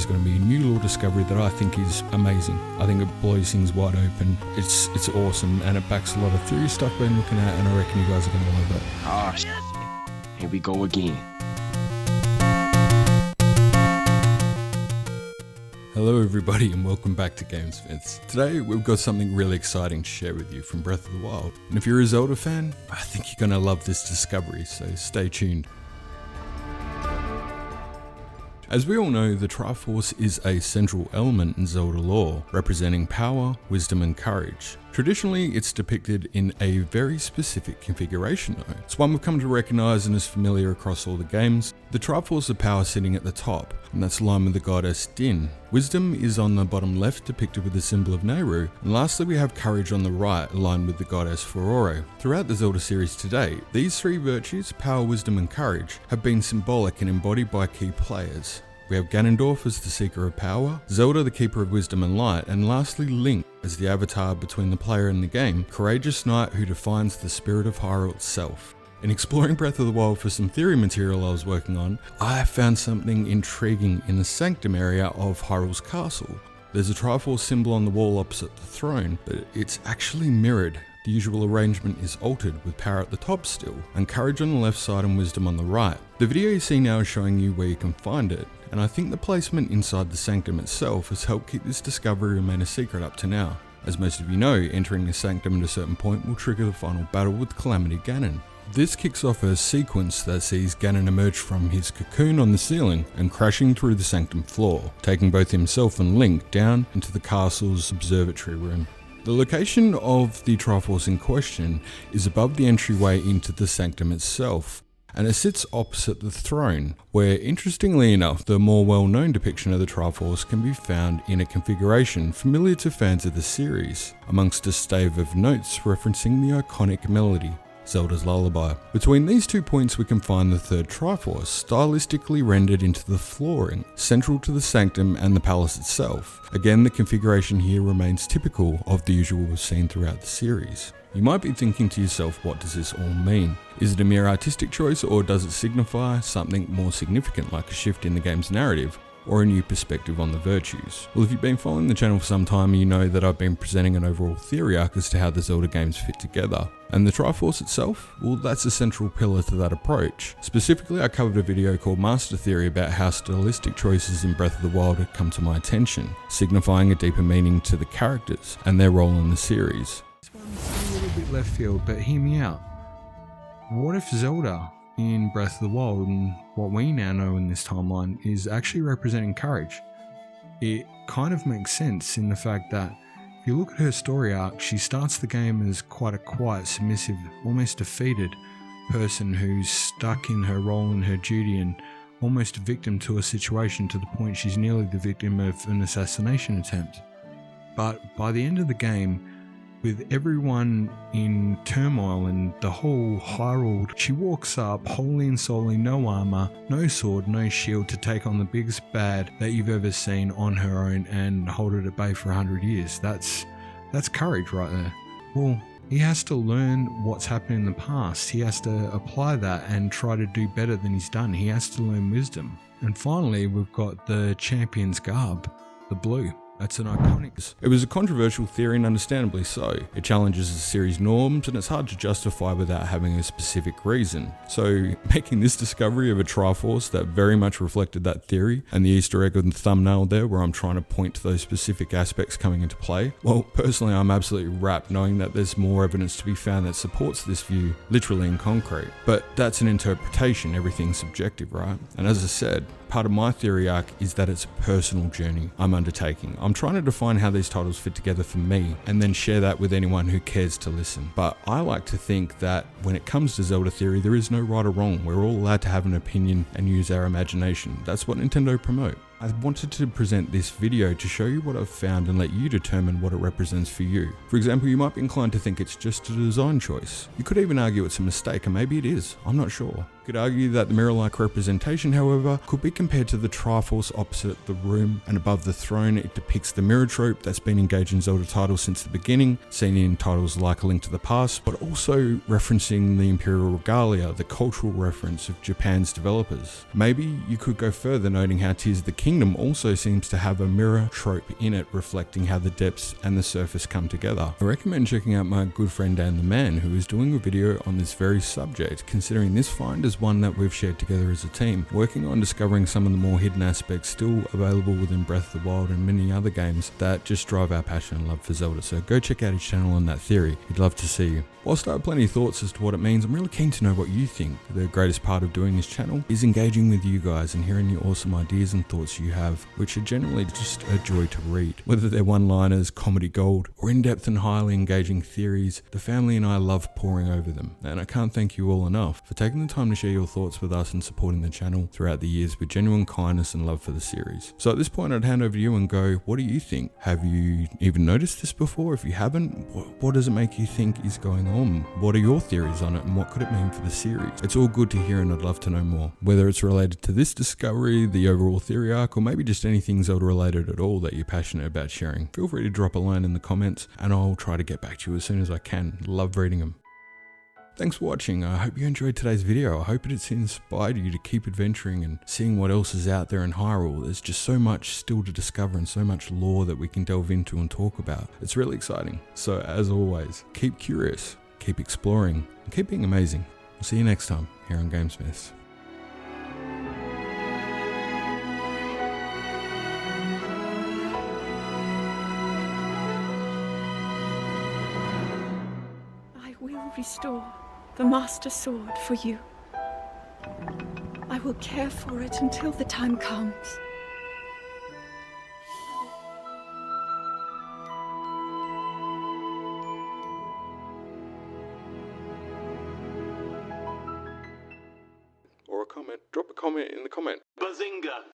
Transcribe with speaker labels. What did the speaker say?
Speaker 1: it's going to be a new lore discovery that I think is amazing. I think it blows things wide open. It's awesome, and it backs a lot of theory stuff I've been looking at, and I reckon you guys are going to love it.
Speaker 2: Oh, here we go again.
Speaker 1: Hello everybody and welcome back to GameSmiths. Today we've got something really exciting to share with you from Breath of the Wild. And if you're a Zelda fan, I think you're going to love this discovery, so stay tuned. As we all know, the Triforce is a central element in Zelda lore, representing power, wisdom and courage. Traditionally, it's depicted in a very specific configuration though. It's one we've come to recognise and is familiar across all the games. The Triforce of power sitting at the top, and that's aligned with the goddess Din. Wisdom is on the bottom left, depicted with the symbol of Nehru, and lastly we have courage on the right, aligned with the goddess Furore. Throughout the Zelda series to date, these three virtues, power, wisdom and courage, have been symbolic and embodied by key players. We have Ganondorf as the Seeker of Power, Zelda the Keeper of Wisdom and Light, and lastly Link as the avatar between the player and the game, courageous knight who defines the spirit of Hyrule itself. In exploring Breath of the Wild for some theory material I was working on, I found something intriguing in the Sanctum area of Hyrule's Castle. There's a Triforce symbol on the wall opposite the throne, but it's actually mirrored. The usual arrangement is altered, with power at the top still, and courage on the left side and wisdom on the right. The video you see now is showing you where you can find it, and I think the placement inside the Sanctum itself has helped keep this discovery remain a secret up to now. As most of you know, entering the Sanctum at a certain point will trigger the final battle with Calamity Ganon. This kicks off a sequence that sees Ganon emerge from his cocoon on the ceiling and crashing through the Sanctum floor, taking both himself and Link down into the castle's observatory room. The location of the Triforce in question is above the entryway into the Sanctum itself, and it sits opposite the throne, where interestingly enough the more well-known depiction of the Triforce can be found in a configuration familiar to fans of the series, amongst a stave of notes referencing the iconic melody, Zelda's Lullaby. Between these 2 points we can find the third Triforce, stylistically rendered into the flooring, central to the Sanctum and the palace itself. Again, the configuration here remains typical of the usual we've seen throughout the series. You might be thinking to yourself, what does this all mean? Is it a mere artistic choice, or does it signify something more significant like a shift in the game's narrative, or a new perspective on the virtues? Well, if you've been following the channel for some time, you know that I've been presenting an overall theory arc as to how the Zelda games fit together. And the Triforce itself? Well, that's a central pillar to that approach. Specifically, I covered a video called Master Theory about how stylistic choices in Breath of the Wild had come to my attention, signifying a deeper meaning to the characters and their role in the series. This one's a little bit left field, but hear me out. What if Zelda in Breath of the Wild, and what we now know in this timeline, is actually representing courage? It kind of makes sense in the fact that if you look at her story arc, she starts the game as quite a quiet, submissive, almost defeated person who's stuck in her role and her duty and almost a victim to a situation, to the point she's nearly the victim of an assassination attempt. But by the end of the game, with everyone in turmoil and the whole Hyrule, she walks up wholly and solely, no armor, no sword, no shield, to take on the biggest bad that you've ever seen on her own and hold it at bay for 100 years. That's courage right there. Well, he has to learn what's happened in the past. He has to apply that and try to do better than he's done. He has to learn wisdom. And finally, we've got the champion's garb, the blue. That's an iconic. It was a controversial theory, and understandably so. It challenges the series norms, and it's hard to justify without having a specific reason. So making this discovery of a Triforce that very much reflected that theory, and the Easter egg on the thumbnail there where I'm trying to point to those specific aspects coming into play, well, personally I'm absolutely rapt knowing that there's more evidence to be found that supports this view, literally in concrete. But that's an interpretation, everything's subjective, right? And as I said, part of my theory arc is that it's a personal journey I'm undertaking. I'm trying to define how these titles fit together for me, and then share that with anyone who cares to listen. But I like to think that when it comes to Zelda theory, there is no right or wrong. We're all allowed to have an opinion and use our imagination. That's what Nintendo promote. I wanted to present this video to show you what I've found and let you determine what it represents for you. For example, you might be inclined to think it's just a design choice. You could even argue it's a mistake, and maybe it is, I'm not sure. You could argue that the mirror-like representation, however, could be compared to the Triforce opposite the room, and above the throne it depicts the mirror trope that's been engaged in Zelda titles since the beginning, seen in titles like A Link to the Past, but also referencing the Imperial Regalia, the cultural reference of Japan's developers. Maybe you could go further, noting how Tears of the kingdom also seems to have a mirror trope in it, reflecting how the depths and the surface come together. I recommend checking out my good friend Dan the Man, who is doing a video on this very subject, considering this find is one that we've shared together as a team, working on discovering some of the more hidden aspects still available within Breath of the Wild and many other games that just drive our passion and love for Zelda. So go check out his channel on that theory. He'd love to see you. Whilst I have plenty of thoughts as to what it means, I'm really keen to know what you think. The greatest part of doing this channel is engaging with you guys and hearing your awesome ideas and thoughts you have, which are generally just a joy to read. Whether they're one-liners, comedy gold, or in-depth and highly engaging theories, the family and I love poring over them. And I can't thank you all enough for taking the time to share your thoughts with us and supporting the channel throughout the years with genuine kindness and love for the series. So at this point, I'd hand over to you and go, what do you think? Have you even noticed this before? If you haven't, what does it make you think is going on? What are your theories on it and what could it mean for the series? It's all good to hear and I'd love to know more. Whether it's related to this discovery, the overall theory arc, or maybe just anything Zelda related at all that you're passionate about sharing, feel free to drop a line in the comments and I'll try to get back to you as soon as I can. Love reading them. Thanks for watching. I hope you enjoyed today's video. I hope it's inspired you to keep adventuring and seeing what else is out there in Hyrule. There's just so much still to discover and so much lore that we can delve into and talk about. It's really exciting. So as always, keep curious, keep exploring, and keep being amazing. We'll see you next time here on GameSmiths.
Speaker 3: I will restore the Master Sword for you. I will care for it until the time comes.
Speaker 1: Or a comment. Drop a comment in the comment.
Speaker 4: Bazinga!